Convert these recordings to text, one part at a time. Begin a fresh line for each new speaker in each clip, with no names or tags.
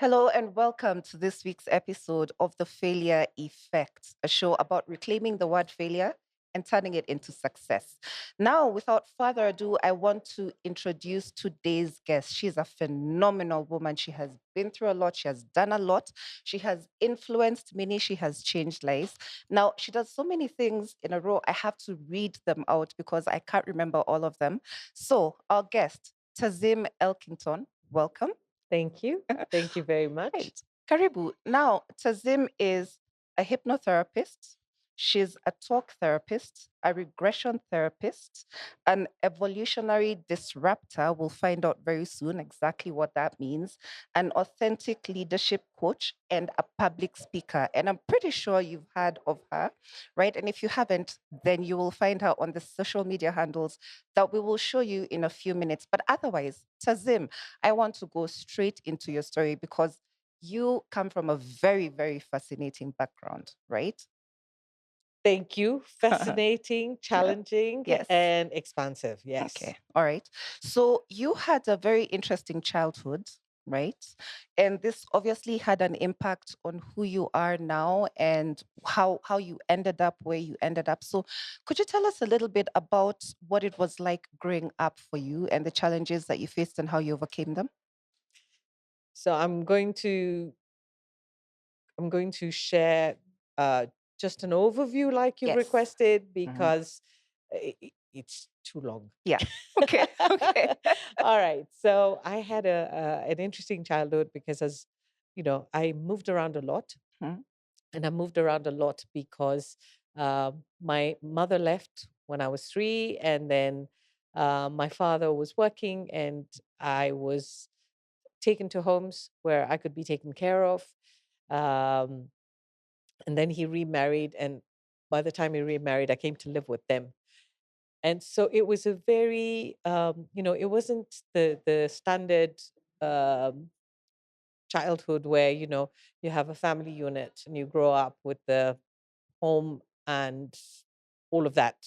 Hello and welcome to this week's episode of The Failure Effect, a show about reclaiming the word failure and turning it into success. Now, without further ado, I want to introduce today's guest. She's a phenomenal woman. She has been through a lot, she has done a lot, she has influenced many, she has changed lives. Now, she does so many things in a row. I have to read them out because I can't remember all of them. So, our guest, Tazim Elkington, welcome.
Thank you. Thank you very much.
Right. Karibu. Now, Tazim is a hypnotherapist. She's a talk therapist, a regression therapist, an evolutionary disruptor. We'll find out very soon exactly what that means. An authentic leadership coach and a public speaker. And I'm pretty sure you've heard of her, right? And if you haven't, then you will find her on the social media handles that we will show you in a few minutes. But otherwise, Tazim, I want to go straight into your story because you come from a very, very fascinating background, right?
Thank you. Fascinating,
Yeah.
challenging,
Yes.
and expansive. Yes.
Okay. All right. So you had a very interesting childhood, right? And this obviously had an impact on who you are now and how you ended up where you ended up. So could you tell us a little bit about what it was like growing up for you and the challenges that you faced and how you overcame them?
So I'm going to share uh, just an overview, like you've
Yes.
requested,
Mhm.
because it's too long.
Yeah. Okay. Okay.
All right. So I had an interesting childhood because, as you know, I moved around a lot.
Mhm.
And I moved around a lot because my mother left when I was 3, and then my father was working, and I was taken to homes where I could be taken care of. Um, and then he remarried, and by the time he remarried, I came to live with them. And so it was a very, it wasn't the standard um, childhood where you have a family unit and you grow up with the home and all of that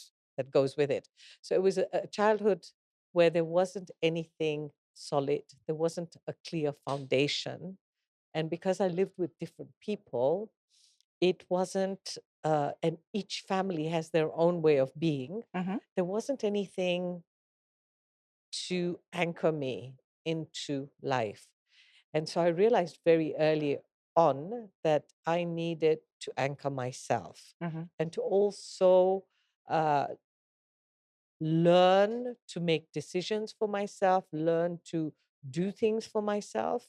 goes with it. So it was a childhood where there wasn't anything solid, there wasn't a clear foundation. And because I lived with different people, it wasn't, and each family has their own way of being,
Mhm.
there wasn't anything to anchor me into life. And so I realized very early on that I needed to anchor myself
Mhm.
and to also uh, learn to make decisions for myself, learn to do things for myself.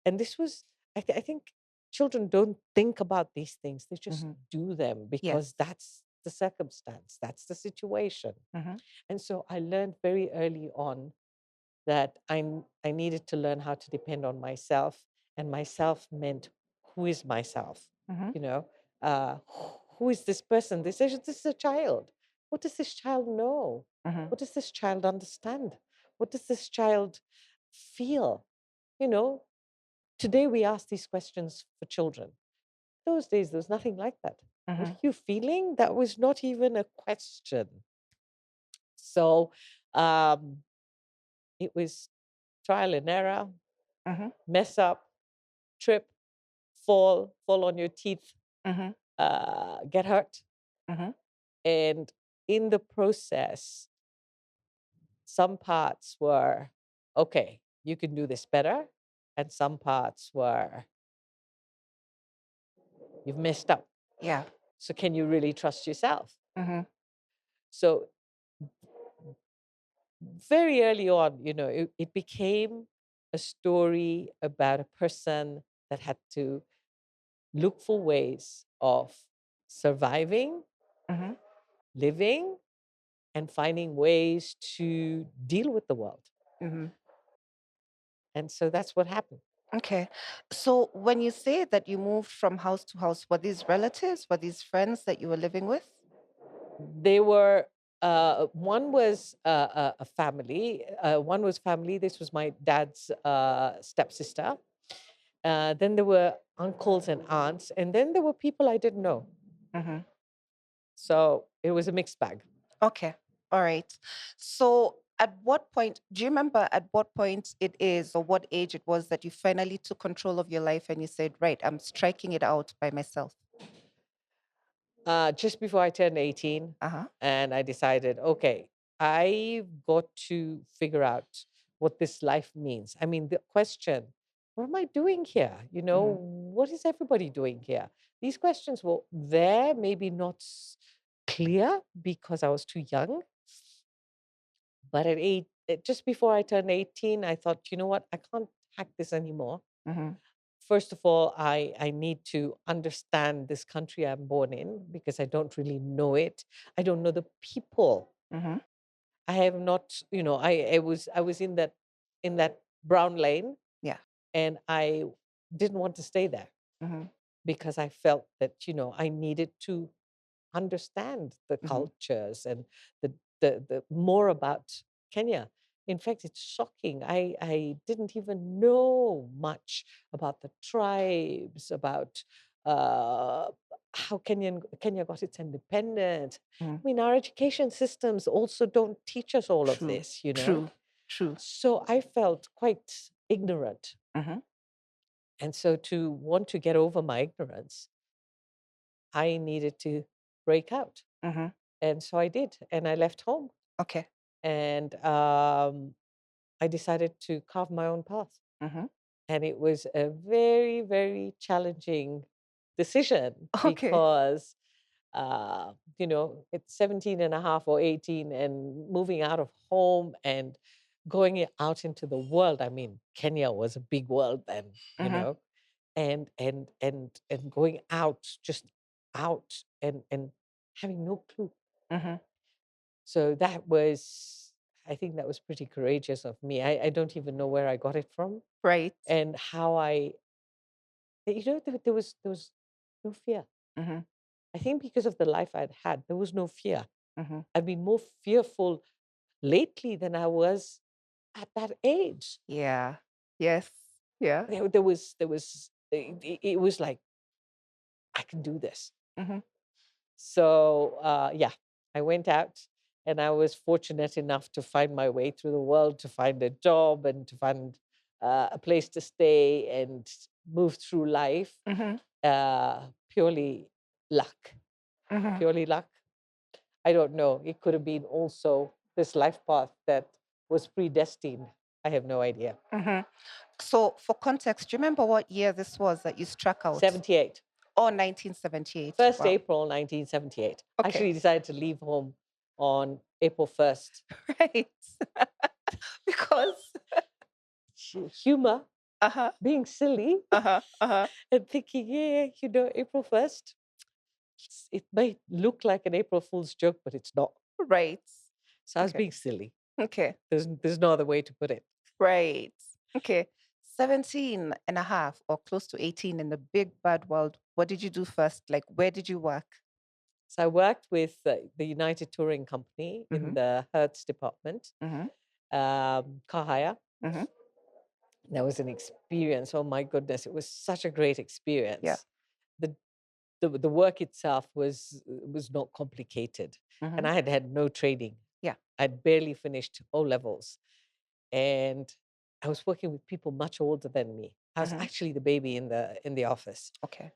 And this was, I think children don't think about these things, they just
Mhm.
do them because
Yes.
that's the circumstance, that's the situation.
Mhm.
And so I learned very early on that I needed to learn how to depend on myself, and myself meant who is myself,
Mhm.
you know, who is this person? This is a child. What does this child know?
Mhm.
What does this child understand? What does this child feel? You know, today we ask these questions for children. Those days there was nothing like that. What
Mhm.
are you feeling? That was not even a question. So um, it was trial and error,
Mhm.
mess up, trip, fall on your teeth,
Mhm.
get hurt.
Mhm.
And in the process, some parts were, okay, you can do this better. And some parts were, you've messed up.
Yeah.
So can you really trust yourself?
Mhm.
So very early on, it became a story about a person that had to look for ways of surviving,
Mhm.
living, and finding ways to deal with the world.
Mhm.
And so that's what happened.
Okay. So when you say that you moved from house to house, were these relatives? Were these friends that you were living with?
They were, one was a family, one was family. This was my dad's stepsister. Then there were uncles and aunts, and then there were people I didn't know.
Mhm.
So it was a mixed bag.
Okay. All right. So At what point, do you remember at what point it is or what age it was that you finally took control of your life and you said, right, I'm striking it out by myself?
Just before I turned 18,
Uh-huh.
and I decided, okay, I've got to figure out what this life means. I mean, the question, what am I doing here?
Mm-hmm.
What is everybody doing here? These questions were there, maybe not clear because I was too young. But just before I turned 18, I thought, you know what? I can't hack this anymore.
Mm-hmm.
First of all, I need to understand this country I'm born in because I don't really know it. I don't know the people.
Mm-hmm.
I have not, I was in that brown lane,
Yeah.
and I didn't want to stay there
Mm-hmm.
because I felt that, I needed to understand the
Mm-hmm.
cultures and the more about Kenya. In fact, it's shocking. I didn't even know much about the tribes, about uh, how Kenya got its independence.
Mm-hmm.
I mean, our education systems also don't teach us all of
True.
this.
True. True.
So I felt quite ignorant.
Mm-hmm.
And so to want to get over my ignorance, I needed to break out.
Mm-hmm.
And so I did, and I left home,
Okay.
and I decided to carve my own path.
Mm-hmm.
And it was a very, very challenging decision
Okay.
because, it's 17 and a half or 18 and moving out of home and going out into the world. I mean, Kenya was a big world then,
Mm-hmm.
and going out, just out and having no clue.
Mm-hmm.
So I think that was pretty courageous of me. I don't even know where I got it from
Right.
and how there was no fear.
Mm-hmm.
I think because of the life I'd had, there was no fear.
Mm-hmm.
I've been more fearful lately than I was at that age.
Yeah. Yes. Yeah.
It was like, I can do this.
Mm-hmm.
So, yeah, I went out and I was fortunate enough to find my way through the world, to find a job and to find a place to stay and move through life.
Mm-hmm.
Purely luck,
Mm-hmm.
purely luck. I don't know. It could have been also this life path that was predestined. I have no idea.
Mm-hmm. So, for context, do you remember what year this was that you struck out?
78.
Oh, 1978.
1st
Wow.
April 1978. I
Okay.
actually decided to leave home on April 1st.
Right. Because,
Humor,
uh-huh,
being silly,
uh-huh, uh-huh.
and thinking, yeah, April 1st, it might look like an April Fool's joke, but it's not.
Right.
So I was
Okay.
being silly.
Okay.
There's no other way to put it.
Right. Okay. 17 and a half or close to 18 in the big bad world. What did you do first? Like, where did you work?
So I worked with the United Touring Company in
Mm-hmm.
the Hertz department,
Mm-hmm.
car hire.
Mm-hmm.
That was an experience. Oh my goodness, it was such a great
Yeah.
experience. The the work itself was not complicated,
Mm-hmm.
and I had had no training.
Yeah.
I'd barely finished O levels, and I was working with people much older than me. I was
Mm-hmm.
actually the baby in the office,
Okay.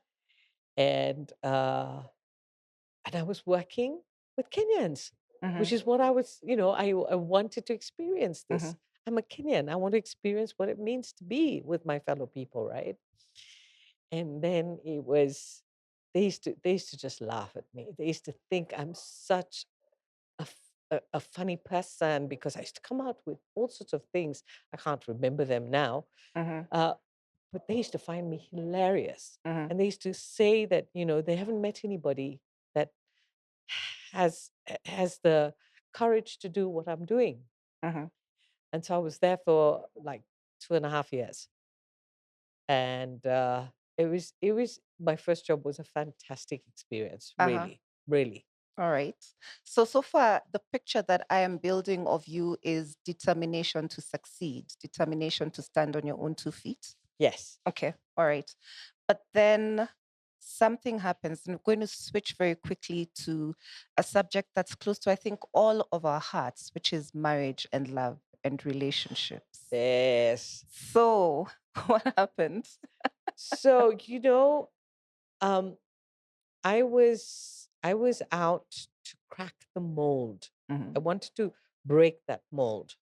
and I was working with Kenyans,
Mm-hmm.
which is what I was. I wanted to experience
Mm-hmm.
this. I'm a Kenyan. I want to experience what it means to be with my fellow people, right? And then they used to just laugh at me. They used to think I'm such a funny person because I used to come out with all sorts of things. I can't remember them now,
Mm-hmm.
uh, but they used to find me hilarious,
Mm-hmm.
and they used to say that they haven't met anybody that has the courage to do what I'm doing.
Mm-hmm.
And so I was there for like 2.5 years, and it was my first job was a fantastic experience,
Uh-huh.
really, really.
All right. So far, the picture that I am building of you is determination to succeed, determination to stand on your own 2 feet.
Yes.
Okay. All right. But then something happens. And I'm going to switch very quickly to a subject that's close to, I think, all of our hearts, which is marriage and love and relationships.
Yes.
So, what happened?
So, um, I was out to crack the mold. I
Mhm.
wanted to break that mold.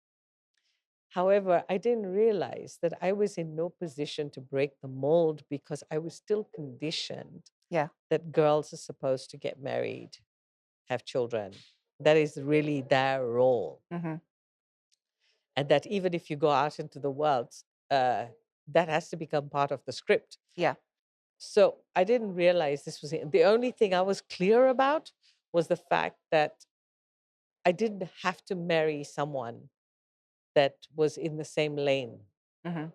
However, I didn't realize that I was in no position to break the mold because I was still conditioned
Yeah.
that girls are supposed to get married, have children. That is really their role.
Hmm.
And that even if you go out into the world, uh, that has to become part of the script.
Yeah.
So I didn't realize this was it. The only thing I was clear about was the fact that I didn't have to marry someone that was in the same lane.
Hmm.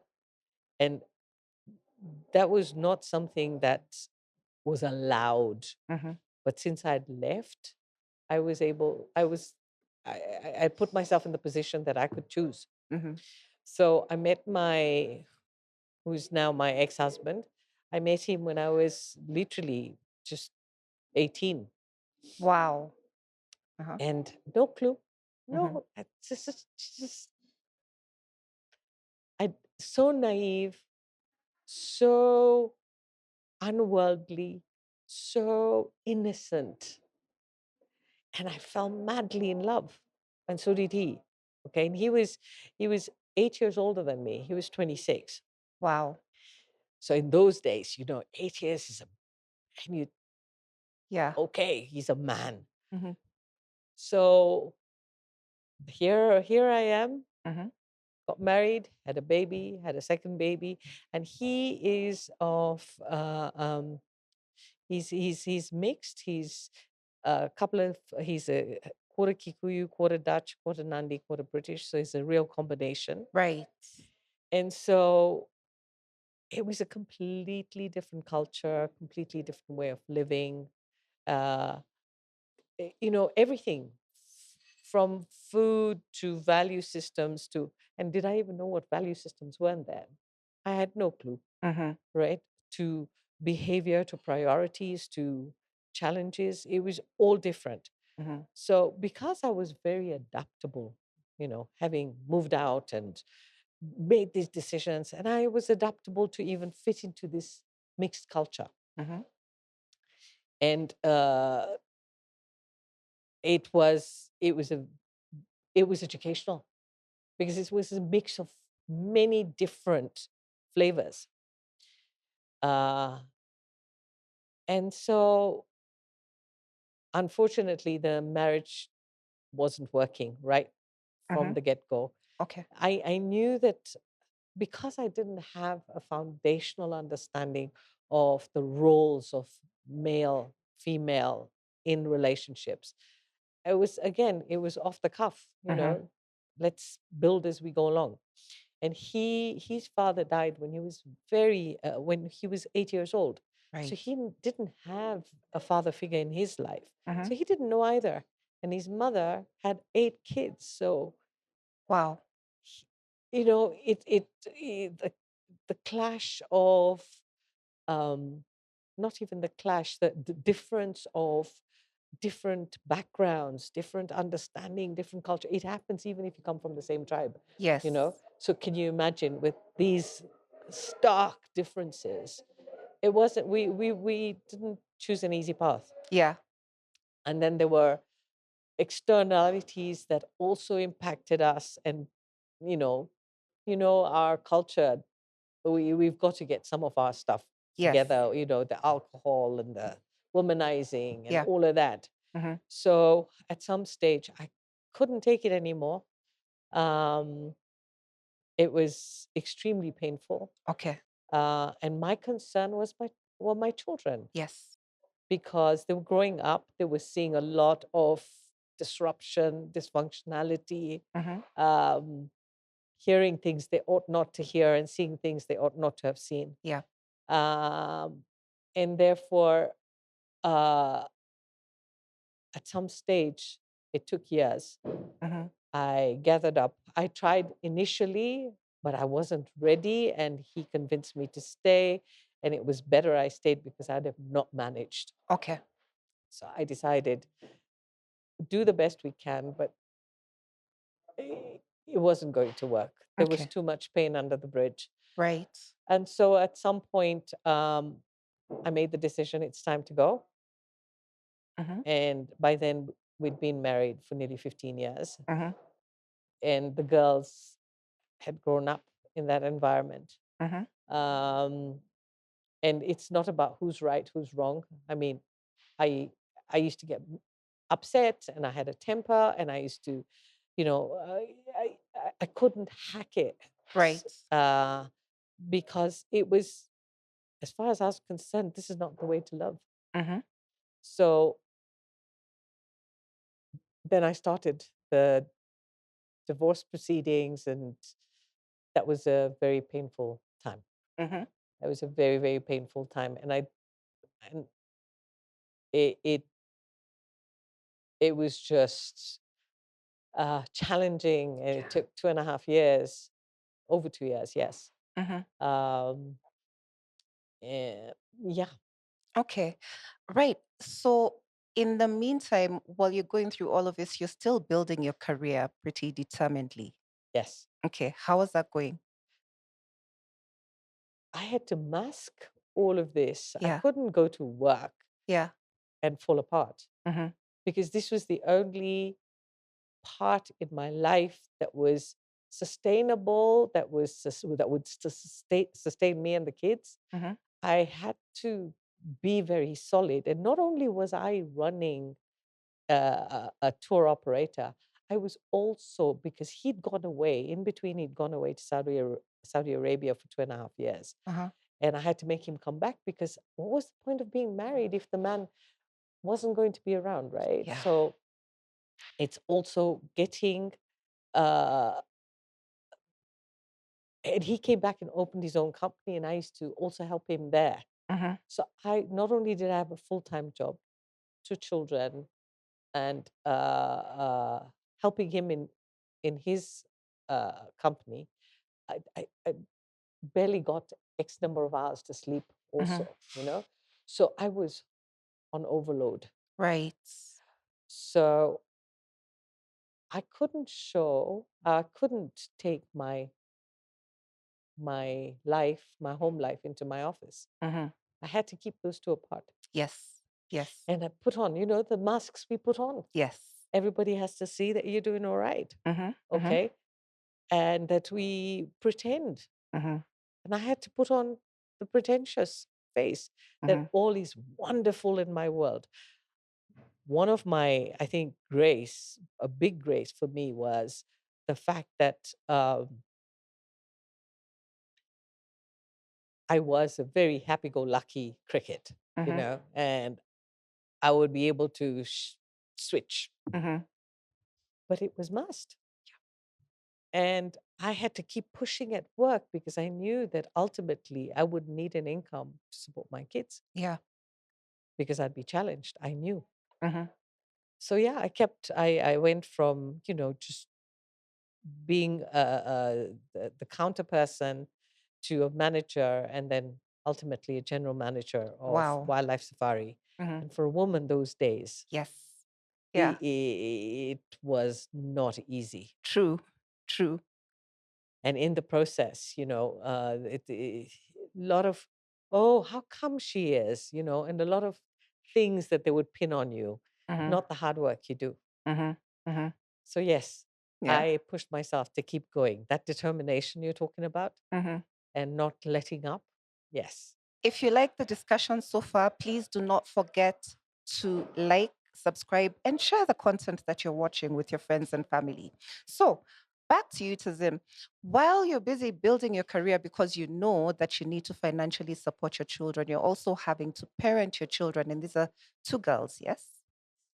And that was not something that was allowed.
Hmm.
But since I'd left, I put myself in the position that I could choose.
Hmm.
So I met who's now my ex-husband. I met him when I was literally just 18
Wow. Uh-huh.
and no clue.
Hmm.
No, I so naive, so unworldly, so innocent. And I fell madly in love. And so did he. Okay. And he was 8 years older than me. He was 26.
Wow.
So in those days, 8 years is and you
Yeah.
okay, he's a man.
Hmm.
So here I am,
Hmm.
got married, had a baby, had a second baby, and he is of he's mixed. He's a couple of he's a quarter Kikuyu, quarter Dutch, quarter Nandi, quarter British. So he's a real combination.
Right.
And so it was a completely different culture, completely different way of living. Uh, everything from food to value systems and did I even know what value systems were then? I had no clue,
Hmm.
right? To behavior, to priorities, to challenges. It was all different.
Hmm.
So because I was very adaptable, having moved out and made these decisions, and I was adaptable to even fit into this mixed culture.
Hmm.
And it was educational because it was a mix of many different flavors. Uh, and so, unfortunately, the marriage wasn't working right from
Hmm.
the get go.
Okay.
I knew that because I didn't have a foundational understanding of the roles of male, female in relationships, it was off the cuff,
Hmm.
let's build as we go along. And his father died when he was 8 years old. So
Right.
he didn't have a father figure in his life.
Hmm.
So he didn't know either. And his mother had 8 kids. So
Wow.
he- the clash of um, not even the clash, the difference of different backgrounds, different understanding, different culture. It happens even if you come from the same tribe, you
Yes.
know. So can you imagine with these stark differences? It wasn't we didn't choose an easy path.
Yeah.
And then there were externalities that also impacted us and you know, our culture, we've got to get some of our stuff
Yes.
together, the alcohol and the womanizing and
Yeah.
all of that.
Hmm.
So at some stage, I couldn't take it anymore. Um, it was extremely painful.
Okay.
And my concern were my children
Yes.
because they were growing up, they were seeing a lot of disruption, dysfunctionality,
Hmm.
um, hearing things they ought not to hear and seeing things they ought not to have seen.
Yeah.
Um, and therefore, uh, at some stage, it took years.
Hmm.
I gathered up. I tried initially, but I wasn't ready, and he convinced me to stay. and it was better I stayed because I'd have not managed.
Okay.
So I decided do the best we can, but it wasn't going to work. There was
Okay.
too much pain under the bridge.
Right.
And so at some point, I made the decision it's time to go.
Mm-hmm.
And by then, we'd been married for nearly 15 years,
Mm-hmm.
and the girls had grown up in that environment.
Mm-hmm.
Um, and it's not about who's right, who's wrong. I mean, I I used to get upset, and I had a temper, and I used to, I couldn't hack it,
Right.
uh, because it was, as far as I was concerned, this is not the way to love.
Mm-hmm.
So then I started the divorce proceedings, and that was a very painful time.
Mm-hmm.
That was a very, very painful time, and it it was just challenging, and it
Yeah.
took 2.5 years, over 2 years, yes.
Mm-hmm.
Um, yeah,
Okay. Right. So in the meantime, while you're going through all of this, you're still building your career pretty determinedly.
yes.
Okay. How is that going?
I had to mask all of this. I
Yeah.
couldn't go to work
Yeah.
and fall apart
Mm-hmm.
because this was the only part in my life that was sustainable, that would sustain me and the kids.
Mm-hmm.
I had to be very solid, and not only was I running a tour operator, I was also, because he'd gone away in between, he'd gone away to Saudi Arabia for 2.5 years,
Uh-huh.
and I had to make him come back because what was the point of being married if the man wasn't going to be around, right?
Yeah.
So it's also getting uh, and he came back and opened his own company, and I used to also help him there.
Mm-hmm.
So I not only did I have a full-time job, two children, and helping him in his company, I barely got X number of hours to sleep
Mm-hmm.
also, you know? So I was on overload.
Right.
So I couldn't take my home life into my office.
Mm-hmm.
I had to keep those two apart.
Yes. Yes.
And I put on, the masks we put on.
Yes.
Everybody has to see that you're doing all right.
Mm-hmm. Mm-hmm.
Okay. And that we pretend.
Mm-hmm.
And I had to put on the pretentious face
Mm-hmm.
that all is wonderful in my world. One of my, I think, grace, a big grace for me was the fact that I was a very happy go lucky cricket,
Mm-hmm.
and I would be able to switch,
Mm-hmm.
but it was must. And I had to keep pushing at work because I knew that ultimately I would need an income to support my kids
Yeah.
because I'd be challenged. I knew.
Mm-hmm.
So yeah, I went from, just being the counter person to a manager, and then ultimately a general manager of
Wow.
wildlife safari.
Mm-hmm.
And for a woman those days,
Yes. Yeah.
it was not easy.
True. True.
And in the process, a lot of, oh, how come she is, and a lot of things that they would pin on you,
Mm-hmm.
not the hard work you do.
Mm-hmm. Mm-hmm.
So yes,
Yeah.
I pushed myself to keep going. That determination you're talking about,
Mm-hmm.
and not letting up. Yes.
If you like the discussion so far, please do not forget to like, subscribe, and share the content that you're watching with your friends and family. So, back to you, Tazim. While you're busy building your career because you know that you need to financially support your children, you're also having to parent your children. And these are two girls, yes?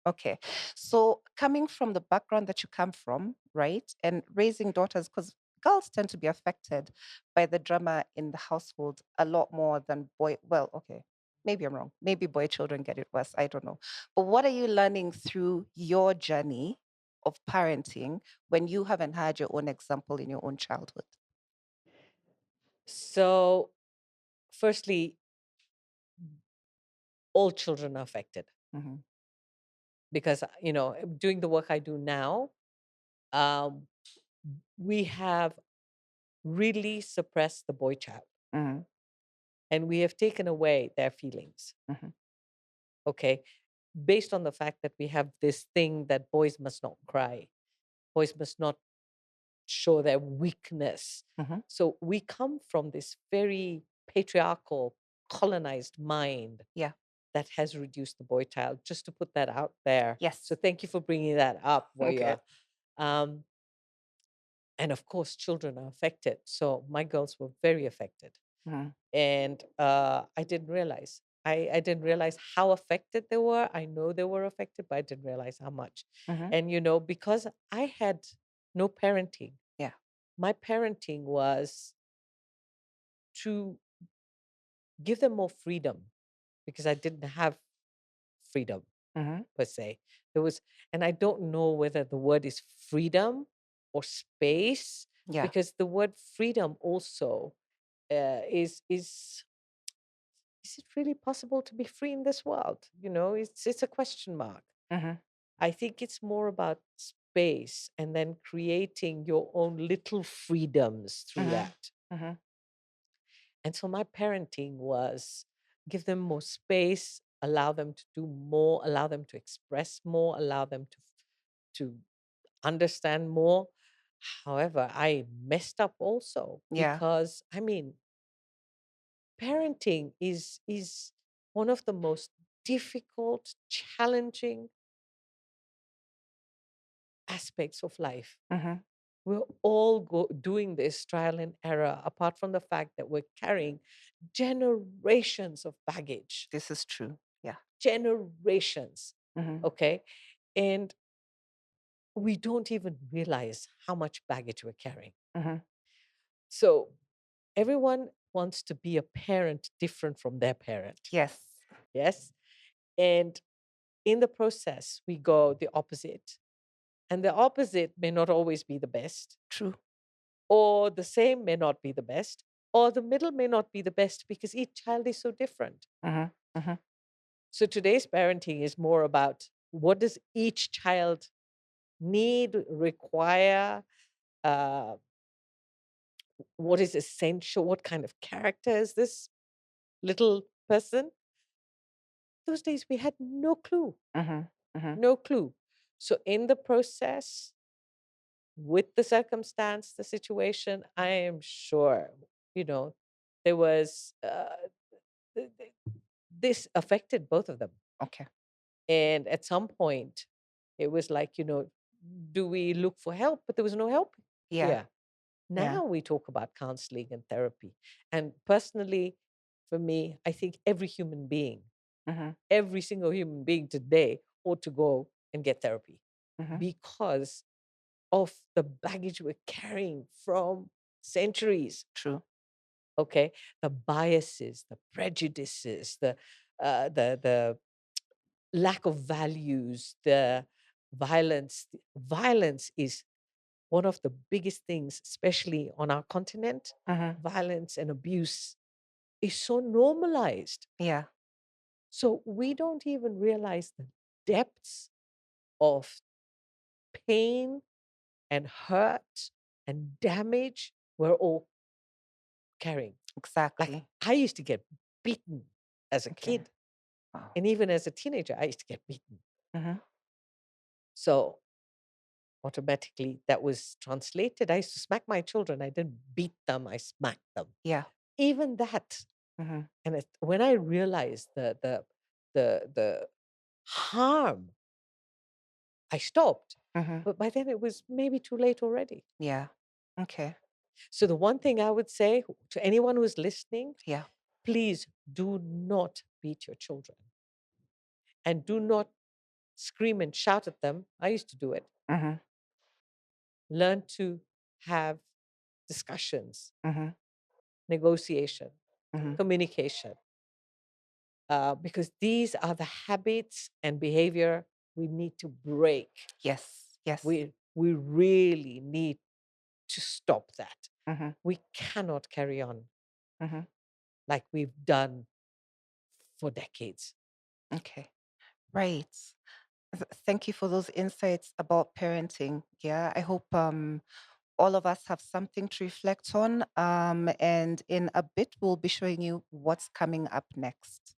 Okay. So coming from the background that you come from, right, and raising daughters, because girls tend to be affected by the drama in the household a lot more than boy. Well, okay, maybe I'm wrong. Maybe boy children get it worse. I don't know. But what are you learning through your journey of parenting when you haven't had your own example in your own childhood?
So, firstly, all children are affected
Mhm.
because, doing the work I do now, um, we have really suppressed the boy child
Mhm.
and we have taken away their feelings.
Mhm.
Okay. Based on the fact that we have this thing that boys must not cry, boys must not show their weakness.
Mhm.
So we come from this very patriarchal, colonized mind
Yeah.
that has reduced the boy child, just to put that out there. So
Yes.
thank you for bringing that up,
Okay.
Warrior. Um, and of course, children are affected. So my girls were very affected.
Mhm.
And I didn't realize. I didn't realize how affected they were. I know they were affected, but I didn't realize how much.
Mhm.
And, because I had no parenting,
Yeah.
my parenting was to give them more freedom because I didn't have freedom
Mhm.
per se. There was, and I don't know whether the word is freedom or space,
Yeah.
because the word freedom also is it really possible to be free in this world? It's a question mark.
Mhm.
I think it's more about space and then creating your own little freedoms through
Mhm.
that.
Mhm.
And so my parenting was give them more space, allow them to do more, allow them to express more, allow them to understand more. However, I messed up also
Yeah.
because parenting is one of the most difficult, challenging aspects of life.
Mhm.
We're all doing this trial and error, apart from the fact that we're carrying generations of baggage,
This is true. Yeah.
generations.
Mhm.
Okay. And we don't even realize how much baggage we're carrying.
Mhm.
So everyone wants to be a parent different from their parent.
Yes.
Yes. And in the process, we go the opposite. And the opposite may not always be the best,
True.
or the same may not be the best, or the middle may not be the best because each child is so different.
Mhm. Mhm.
So today's parenting is more about what does each child need, require, uh, what is essential, what kind of character is this little person. Those days we had no clue,
Mhm. Mhm.
no clue. So in the process, with the circumstance, the situation, I am sure, you know, there was, this affected both of them.
Okay.
And at some point, it was like, do we look for help? But there was no help
Yeah.
here.
Yeah.
Now we talk about counseling and therapy. And personally, for me, I think
Mhm.
every single human being today ought to go and get therapy
Mhm.
because of the baggage we're carrying from centuries.
True.
Okay, the biases, the prejudices, the lack of values, the violence. Violence is one of the biggest things, especially on our continent.
Mhm.
Violence and abuse is so normalized.
Yeah.
So we don't even realize the depths of pain and hurt and damage we're all carrying. Like
Exactly.
I used to get beaten as a
Okay.
kid,
Wow.
and even as a teenager, I used to get beaten.
Mhm.
So automatically that was translated. I used to smack my children. I didn't beat them, I smacked them.
Yeah.
Even that.
Mhm.
And when I realized the harm, I stopped.
Mhm.
But by then it was maybe too late already.
Yeah. Okay.
So the one thing I would say to anyone who's listening,
Yeah.
please do not beat your children and do not scream and shout at them. I used to do it.
Mhm.
Learn to have discussions,
Mhm.
negotiation,
Mhm.
communication, because these are the habits and behavior we need to break.
Yes. Yes.
We really need to stop that.
Mhm.
We cannot carry on
Mhm.
like we've done for decades.
Okay. Right. Thank you for those insights about parenting. Yeah, I hope all of us have something to reflect on. And in a bit, we'll be showing you what's coming up next.